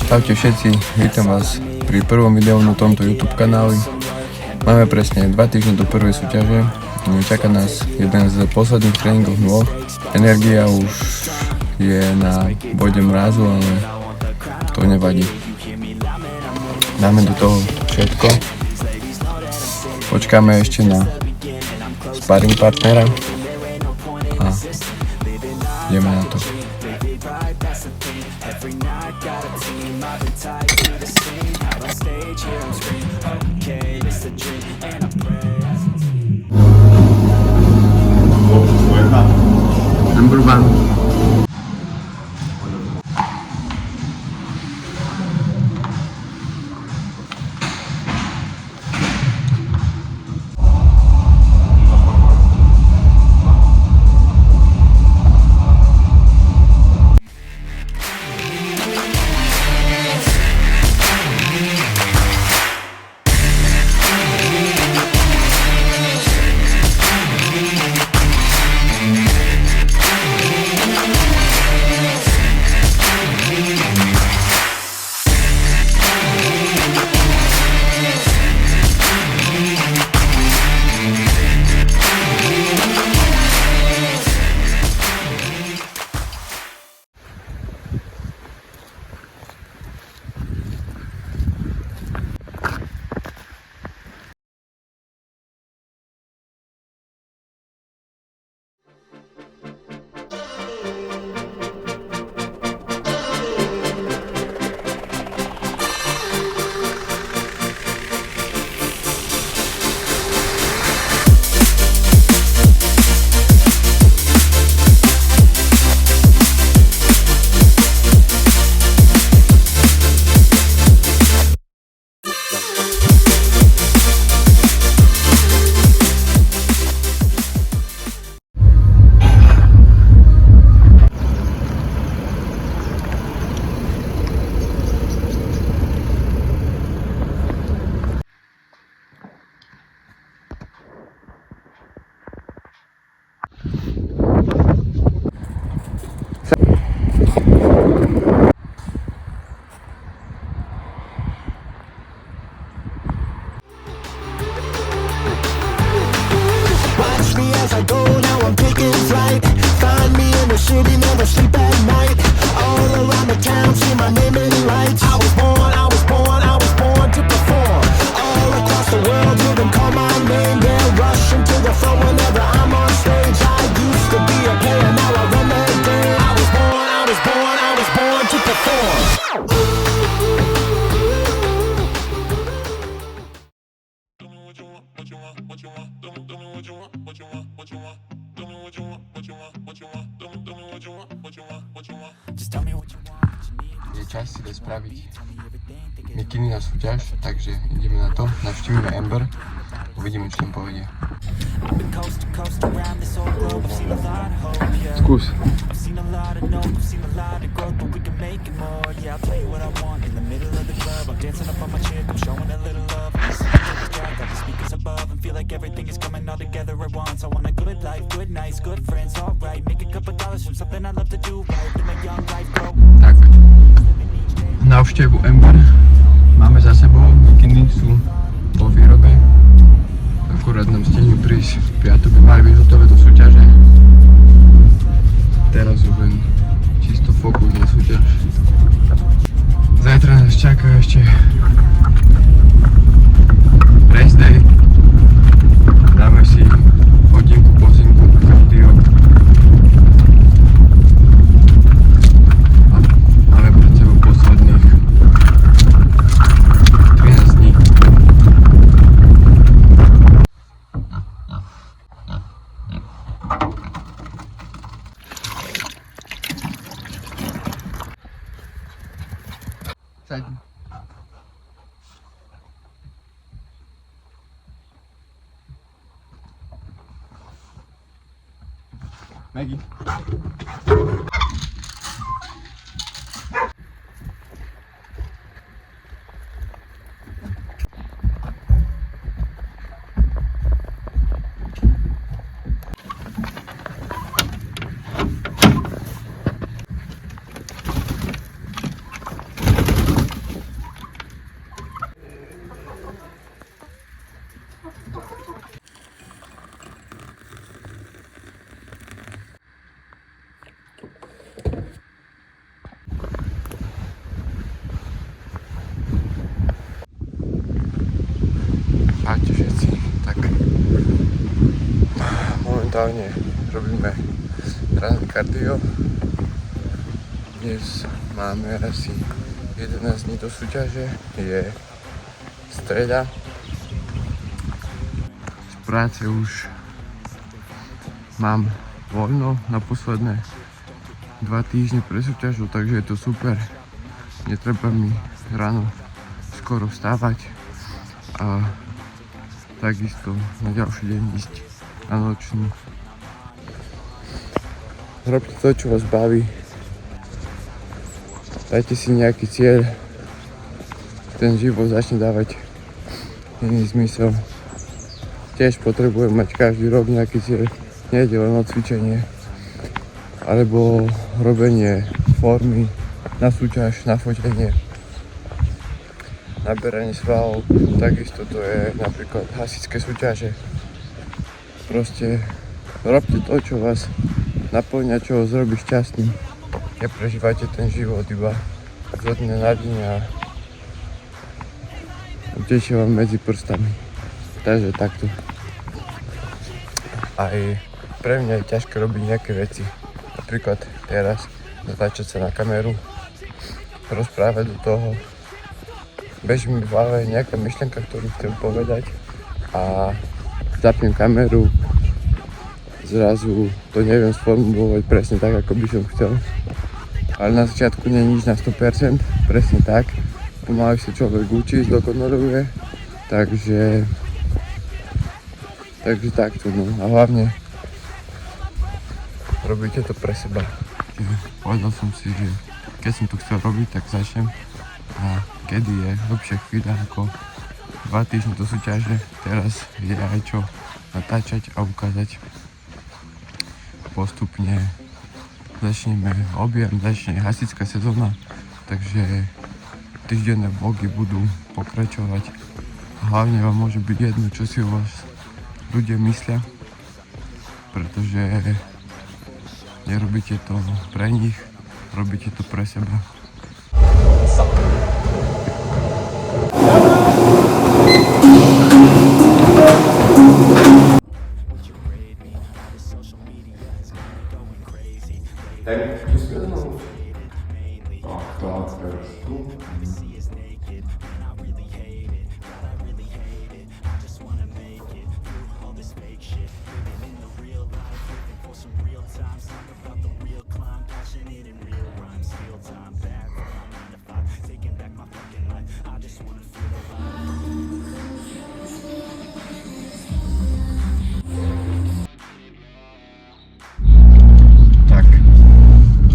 Čaute všetci, vítam vás pri prvom videu na tomto YouTube kanáli. Máme presne 2 týždne do prvej súťaže. Čaká nás jeden z posledných tréningov nôh. Energia už je na bode mrazu, ale to nevadí. Dáme do toho všetko. Počkáme ešte na sparring partnera a ideme na to. Number 1. I go, now I'm taking flight. Find me in the city, never sleep at night. All around the town, see my name in lights. I was born to perform. All across the world, you can call my name. They're rushing to the front whenever I'm on stage. I used to be a player, now I run the game. I was born to perform. Je čas si dať spraviť mikiny na súťaž, takže ideme na to, navštívime Amber, uvidíme, čo tam povedie. Skús. Tak, návštevu Amber máme za sebou, mikiny sú vo výrobe, akurát nám stihnu prísť v piatok, by mali byť hotové do súťaže. Teraz už len čisto fokus na súťaž. Zajtra nás čaká ešte rest day, dáme si hodinku pozinku, kardio. Máme pred sebou posledných 13 dní. Sadni. Maggie. momentálne robíme ranné kardio. Dnes máme asi 11 dní do súťaže, je streda. Z práce už mám voľno na posledné 2 týždne pre súťažu, takže je to super. Netreba mi ráno skoro vstávať a takisto na ďalší deň ísť na nočnú. Robte to, čo vás baví. Dajte si nejaký cieľ. Ten život začne dávať iný zmysel. Tiež potrebujem mať každý rok nejaký cieľ. Nejde len o cvičenie alebo robenie formy na súťaž, na fotenie, naberanie svalov. Takisto to je napríklad hasičské súťaže. Proste robte to, čo vás naplňa, čo vás robí šťastným. Neprežívajte ten život iba zo dňa na deň a utečie vám medzi prstami. Takže takto. Aj pre mňa je ťažké robiť nejaké veci. Napríklad teraz natáčať sa na kameru, rozprávať do toho. Beží mi v hlave nejaká myšlienka, ktorú chcem povedať a zapnem kameru. Zrazu to neviem sformulovať presne tak, ako by som chcel. Ale na začiatku nie je nič na 100%, presne tak. Pomaly sa človek učí, zdokonaluje. Takže takto, no. A hlavne robíte to pre seba. Povedal som si, že keď som to chcel robiť, tak začnem. A kedy je lepšia chvíľa ako 2 týždne do súťaže. Teraz je aj čo natáčať a ukázať. Postupne začneme objem, začne hasičská sezóna, takže týždenné vlogy budú pokračovať. A hlavne vám môže byť jedno, čo si o vás ľudia myslia, pretože nerobíte to pre nich, robíte to pre seba.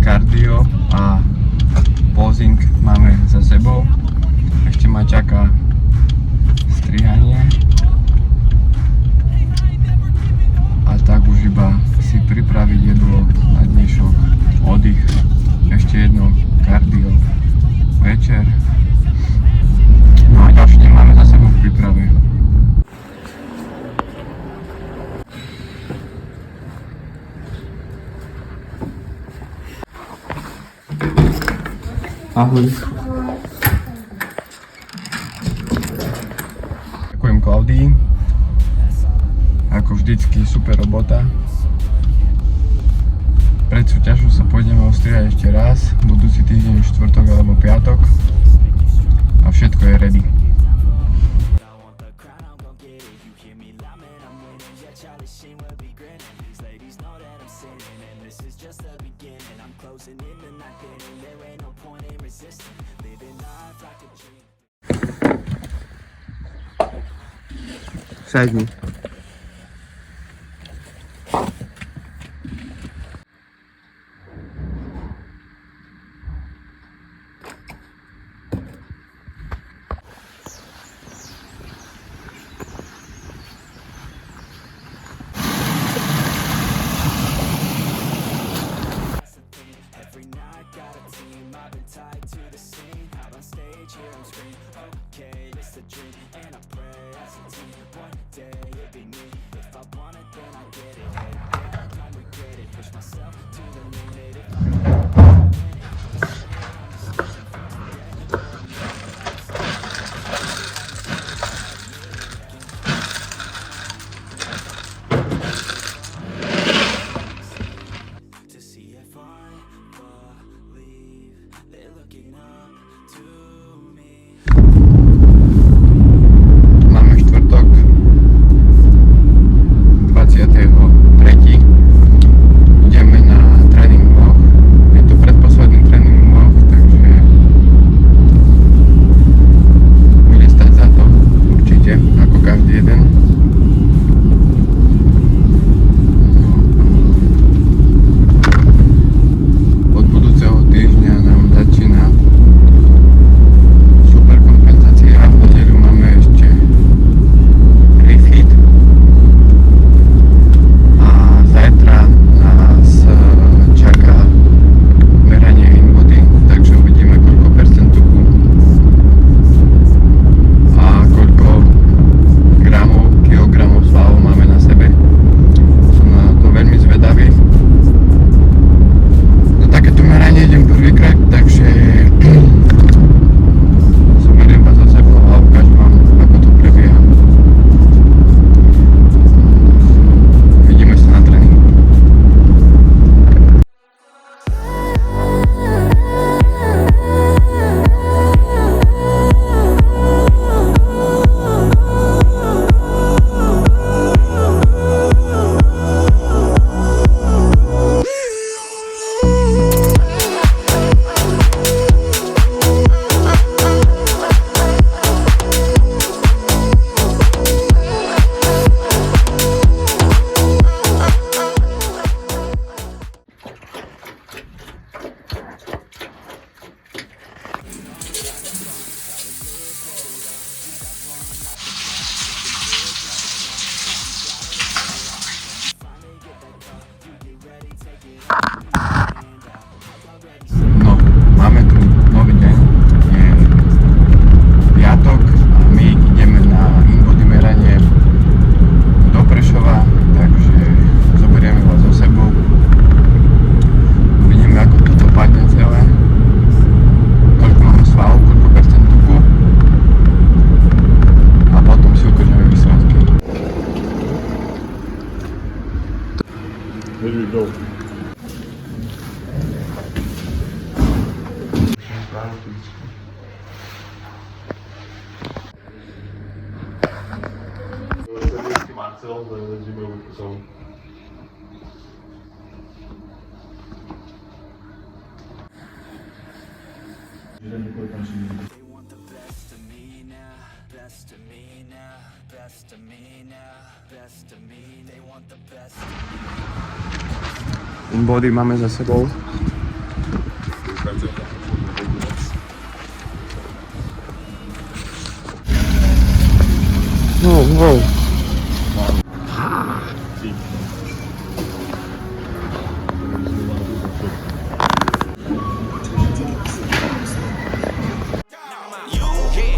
Kardio a posing máme za sebou. Ešte ma čaká strihanie. A tak už iba si pripraviť jedlo na dnešok, oddych, ešte jedno kardio, večer. No a ďalší deň máme za sebou v príprave. Ahoj. Ďakujem Klaudii. Ako vždycky super robota. Pred súťažou sa pôjdeme ostrihať ešte raz. Budúci týždeň, štvrtok alebo piatok. A všetko je ready. Sadni. Here on screen, okay, it's a dream, and I pray as a team, one day it'd be me. Marcel, de zimowym persoon. Body mamy za sobą. Wow, wow.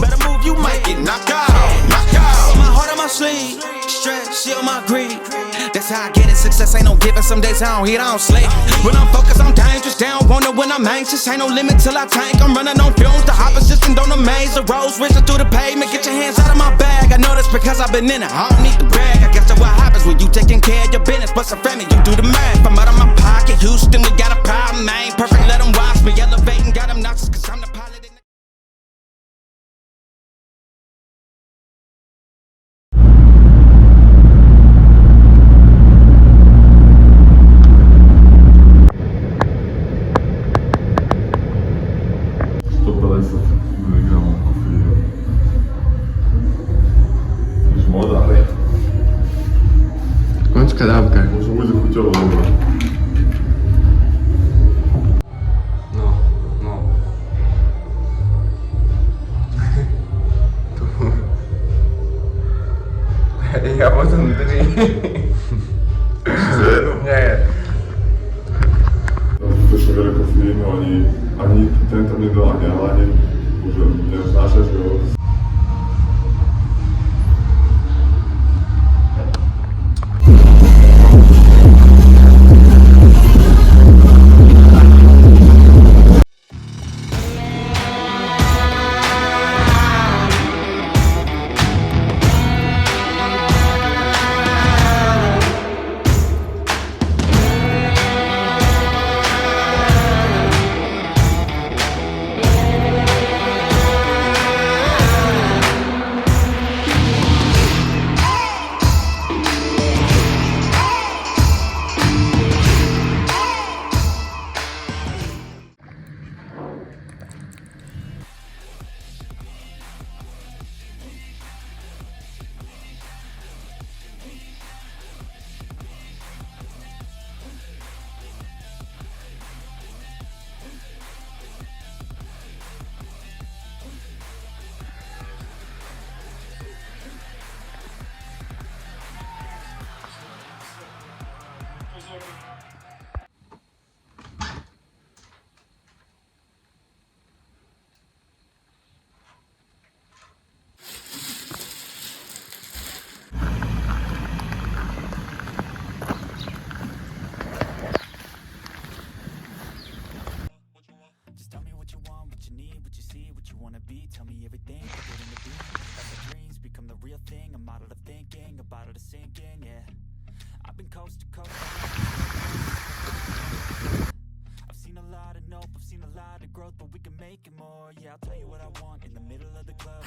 Better move, you might get knocked out. Knocked out. My heart on my sleeve, stress, shield my greed. That's how I get it. Success ain't no giving. Some days I don't eat, I don't sleep. When I'm focused, I'm dangerous. They don't wonder when I'm anxious. Ain't no limit till I tank. I'm running on fumes. The opposition don't amaze. The roads racing through the pavement. Get your hands out of my bag. I know that's because I've been in it. I don't need to brag. I guess that's what happens when you taking care of your business. But some family, you do the math. I'm out of my pocket. Houston, we got a problem. I ain't perfect. Let them watch me elevating. Got them nauseous cause I'm the pilot. Kończka dawka. Może będzie chuciowo, dobra. No, no. Tu. Ja potem nie. Też niewiele kofeiny, ani ten tam nie dołania, ani może nie oznaczać go. Tell me everything, put it in the beat. Let the dreams become the real thing. A model of thinking, a bottle to sink in, yeah. I've been coast to coast. I've seen a lot of nope, I've seen a lot of growth, but we can make it more. Yeah, I'll tell you what I want in the middle of the club.